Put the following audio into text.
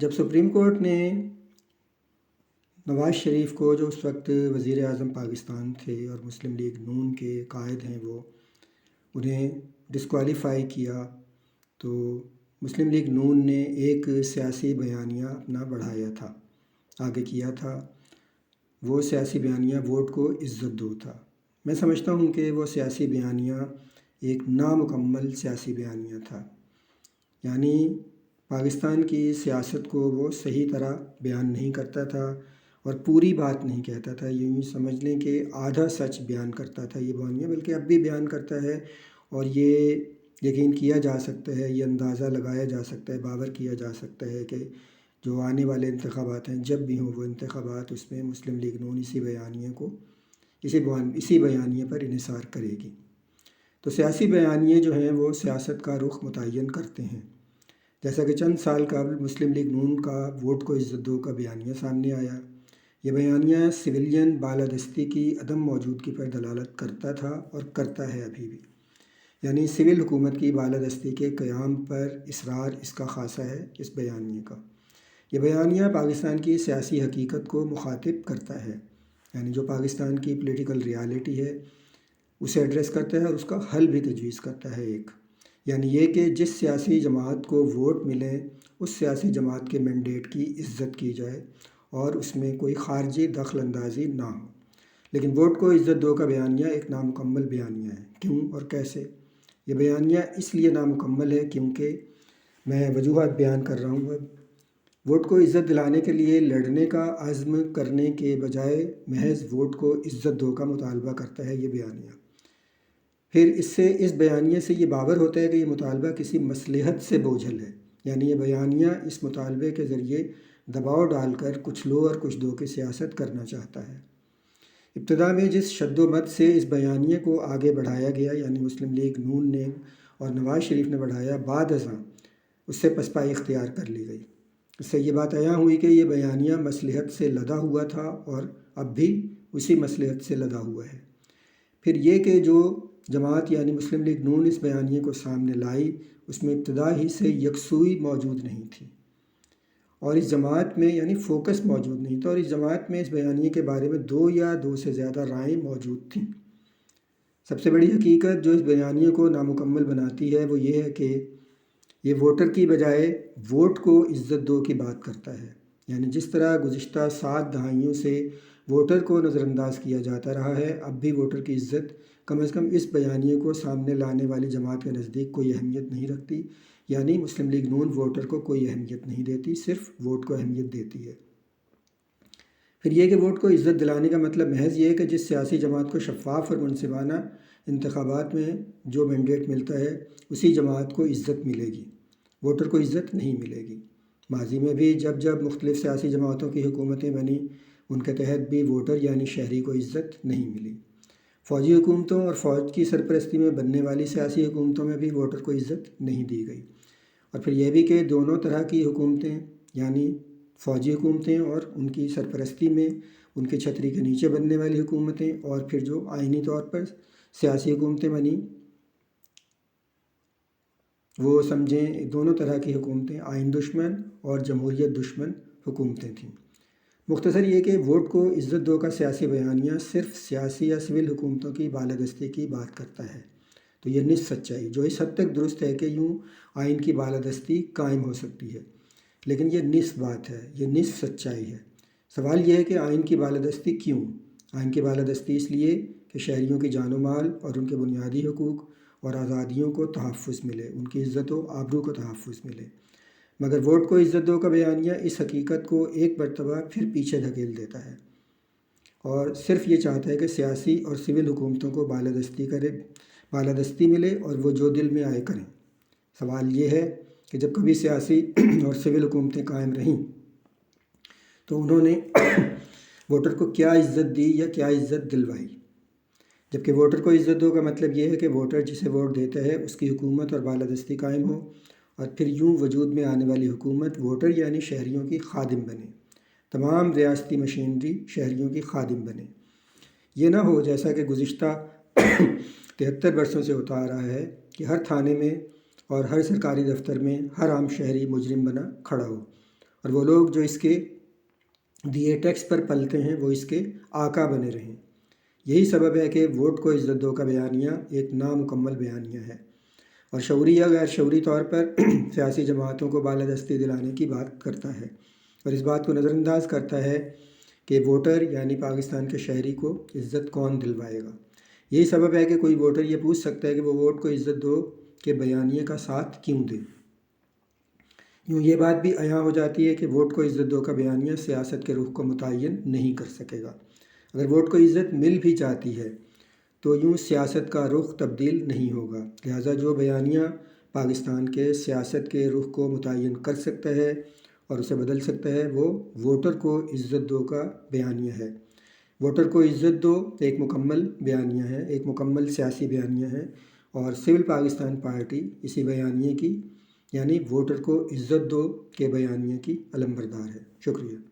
جب supreme court نے نواز شریف کو، جو اس وقت وزیر اعظم پاکستان تھے اور مسلم لیگ نون کے قائد ہیں، انہیں ڈسکوالیفائی کیا، تو مسلم لیگ نون نے ایک سیاسی بیانیہ اپنا بڑھایا تھا، آگے کیا تھا۔ وہ سیاسی بیانیہ ووٹ کو عزت دو تھا۔ میں سمجھتا ہوں کہ وہ سیاسی بیانیہ ایک نامکمل سیاسی بیانیہ تھا، یعنی پاکستان کی سیاست کو وہ صحیح طرح بیان نہیں کرتا تھا اور پوری بات نہیں کہتا تھا۔ یوں سمجھ لیں کہ آدھا سچ بیان کرتا تھا یہ بیانیہ، بلکہ اب بھی بیان کرتا ہے، اور یہ یقین کیا جا سکتا ہے، یہ اندازہ لگایا جا سکتا ہے، باور کیا جا سکتا ہے کہ جو آنے والے انتخابات ہیں، جب بھی ہوں وہ انتخابات، اس میں مسلم لیگ نون اسی بیانیے پر انحصار کرے گی۔ تو سیاسی بیانیے جو ہیں وہ سیاست کا رخ متعین کرتے ہیں۔ جیسا کہ چند سال قبل مسلم لیگ نون کا ووٹ کو عزت دو کا بیانیہ سامنے آیا، یہ بیانیہ سویلین بالادستی کی عدم موجودگی پر دلالت کرتا تھا اور کرتا ہے ابھی بھی، یعنی سول حکومت کی بالادستی کے قیام پر اصرار اس کا خاصہ ہے، اس بیانیے کا۔ یہ بیانیہ پاکستان کی سیاسی حقیقت کو مخاطب کرتا ہے، یعنی جو پاکستان کی پولیٹیکل ریالٹی ہے اسے ایڈریس کرتا ہے اور اس کا حل بھی تجویز کرتا ہے ایک، یعنی یہ کہ جس سیاسی جماعت کو ووٹ ملیں اس سیاسی جماعت کے مینڈیٹ کی عزت کی جائے اور اس میں کوئی خارجی دخل اندازی نہ ہو۔ لیکن ووٹ کو عزت دو کا بیانیہ ایک نامکمل بیانیہ ہے۔ کیوں اور کیسے؟ یہ بیانیہ اس لیے نامکمل ہے کیونکہ میں وجوہات بیان کر رہا ہوں اب۔ ووٹ کو عزت دلانے کے لیے لڑنے کا عزم کرنے کے بجائے محض ووٹ کو عزت دو کا مطالبہ کرتا ہے یہ بیانیہ۔ پھر اس بیانیے سے یہ باور ہوتا ہے کہ یہ مطالبہ کسی مصلحت سے بوجھل ہے، یعنی یہ بیانیہ اس مطالبے کے ذریعے دباؤ ڈال کر کچھ لو اور کچھ دو کی سیاست کرنا چاہتا ہے۔ ابتدا میں جس شد و مت سے اس بیانیے کو آگے بڑھایا گیا، یعنی مسلم لیگ نون نے اور نواز شریف نے بڑھایا، بعد ازاں اس سے پسپائی اختیار کر لی گئی۔ اس سے یہ بات عیاں ہوئی کہ یہ بیانیہ مصلحت سے لدا ہوا تھا اور اب بھی اسی مصلحت سے لدا ہوا ہے۔ پھر یہ کہ جو جماعت یعنی مسلم لیگ نون اس بیانیے کو سامنے لائی، اس میں ابتدا ہی سے یکسوئی موجود نہیں تھی، اور اس جماعت میں یعنی فوکس موجود نہیں تھا، اور اس جماعت میں اس بیانیے کے بارے میں دو یا دو سے زیادہ رائیں موجود تھیں۔ سب سے بڑی حقیقت جو اس بیانیے کو نامکمل بناتی ہے وہ یہ ہے کہ یہ ووٹر کی بجائے ووٹ کو عزت دو کی بات کرتا ہے، یعنی جس طرح گزشتہ 7 دہائیوں سے ووٹر کو نظر انداز کیا جاتا رہا ہے، اب بھی ووٹر کی عزت کم از کم اس بیانیے کو سامنے لانے والی جماعت کے نزدیک کوئی اہمیت نہیں رکھتی، یعنی مسلم لیگ نون ووٹر کو کوئی اہمیت نہیں دیتی، صرف ووٹ کو اہمیت دیتی ہے۔ پھر یہ کہ ووٹ کو عزت دلانے کا مطلب محض یہ ہے کہ جس سیاسی جماعت کو شفاف اور منصفانہ انتخابات میں جو مینڈیٹ ملتا ہے اسی جماعت کو عزت ملے گی، ووٹر کو عزت نہیں ملے گی۔ ماضی میں بھی جب مختلف سیاسی جماعتوں کی حکومتیں بنی، ان کے تحت بھی ووٹر یعنی شہری کو عزت نہیں ملی۔ فوجی حکومتوں اور فوج کی سرپرستی میں بننے والی سیاسی حکومتوں میں بھی ووٹر کو عزت نہیں دی گئی۔ اور پھر یہ بھی کہ دونوں طرح کی حکومتیں، یعنی فوجی حکومتیں اور ان کی سرپرستی میں ان کے چھتری کے نیچے بننے والی حکومتیں، اور پھر جو آئینی طور پر سیاسی حکومتیں بنیں، وہ سمجھیں دونوں طرح کی حکومتیں آئین دشمن اور جمہوریت دشمن حکومتیں تھیں۔ مختصر یہ کہ ووٹ کو عزت دو کا سیاسی بیانیہ صرف سیاسی یا سول حکومتوں کی بالادستی کی بات کرتا ہے۔ تو یہ نصف سچائی جو اس حد تک درست ہے کہ یوں آئین کی بالادستی قائم ہو سکتی ہے، لیکن یہ نصف بات ہے، یہ نصف سچائی ہے۔ سوال یہ ہے کہ آئین کی بالادستی کیوں؟ آئین کی بالادستی اس لیے کہ شہریوں کی جان و مال اور ان کے بنیادی حقوق اور آزادیوں کو تحفظ ملے، ان کی عزت و آبرو کو تحفظ ملے۔ مگر ووٹ کو عزت دو کا بیانیہ اس حقیقت کو ایک مرتبہ پھر پیچھے دھکیل دیتا ہے اور صرف یہ چاہتا ہے کہ سیاسی اور سول حکومتوں کو بالادستی ملے اور وہ جو دل میں آئے کریں۔ سوال یہ ہے کہ جب کبھی سیاسی اور سول حکومتیں قائم رہیں تو انہوں نے ووٹر کو کیا عزت دی یا کیا عزت دلوائی؟ جبکہ ووٹر کو عزت دو کا مطلب یہ ہے کہ ووٹر جسے ووٹ دیتا ہے اس کی حکومت اور بالادستی قائم ہو، اور پھر یوں وجود میں آنے والی حکومت ووٹر یعنی شہریوں کی خادم بنے، تمام ریاستی مشینری شہریوں کی خادم بنے۔ یہ نہ ہو جیسا کہ گزشتہ 73 برسوں سے ہوتا آ رہا ہے کہ ہر تھانے میں اور ہر سرکاری دفتر میں ہر عام شہری مجرم بنا کھڑا ہو، اور وہ لوگ جو اس کے دیے ٹیکس پر پلتے ہیں وہ اس کے آقا بنے رہیں۔ یہی سبب ہے کہ ووٹ کو عزت دو کا بیانیہ ایک نامکمل بیانیہ ہے اور شعوری یا غیر شعوری طور پر سیاسی جماعتوں کو بالادستی دلانے کی بات کرتا ہے اور اس بات کو نظر انداز کرتا ہے کہ ووٹر یعنی پاکستان کے شہری کو عزت کون دلوائے گا۔ یہی سبب ہے کہ کوئی ووٹر یہ پوچھ سکتا ہے کہ وہ ووٹ کو عزت دو کے بیانیے کا ساتھ کیوں دے۔ یوں یہ بات بھی عیاں ہو جاتی ہے کہ ووٹ کو عزت دو کا بیانیہ سیاست کے رخ کو متعین نہیں کر سکے گا۔ اگر ووٹ کو عزت مل بھی جاتی ہے تو یوں سیاست کا رخ تبدیل نہیں ہوگا، لہٰذا جو بیانیہ پاکستان کے سیاست کے رخ کو متعین کر سکتا ہے اور اسے بدل سکتا ہے وہ ووٹر کو عزت دو کا بیانیہ ہے۔ ووٹر کو عزت دو ایک مکمل بیانیہ ہے، ایک مکمل سیاسی بیانیہ ہے اور سول پاکستان پارٹی اسی بیانیے کی یعنی ووٹر کو عزت دو کے بیانیے کی علمبردار ہے۔ شکریہ۔